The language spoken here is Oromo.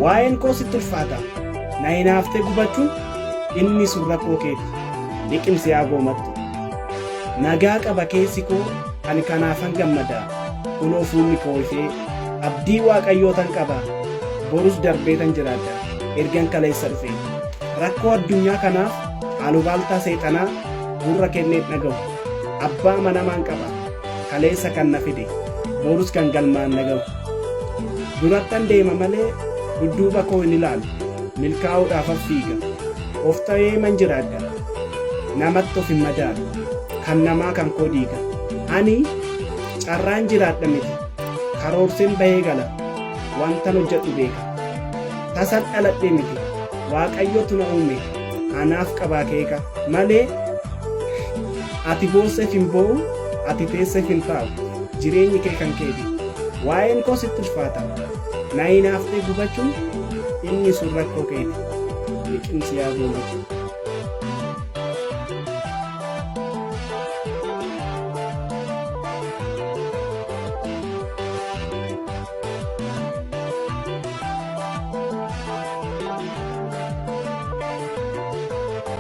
waa'een koo sitti ulfaata na hinaaftee gubachuun inni sun rakkoo keeti liqimsi yaa goomattu nagaa qaba keessi koo ani kanaafan gammadaa kunoo fuulli koo ifee abdii waaqayyootan qaba borus darbeetan jiraadha ergan kaleessa dhufee rakkoo addunyaa kanaaf alubaaltaa seexanaa gurra kenneet dhaga'u abbaa manamaan qaba kaleessa kan na fide borus kan galmaan dhaga'u durattan deema malee dudduuba koo hin ilaalu milkaa'uudhaafan fiiga of ta'ee man jiraadha namatti of hin madaalu kan namaa kan koo diiga ani carraan jiraadha miti karoorseen bahee gala wantan hojjedhu beeka tasan dhaladhe miti waaqayyotu na uume anaaf qabaa keeka malee ati boosseef hin boo'u ati teesseef hin taa'u jireenyi kee kan keeti waa'een koo sitti ulfaata na hinaaftee gubachuun inni sun rakkoo keeti liqimsi yaa goomattu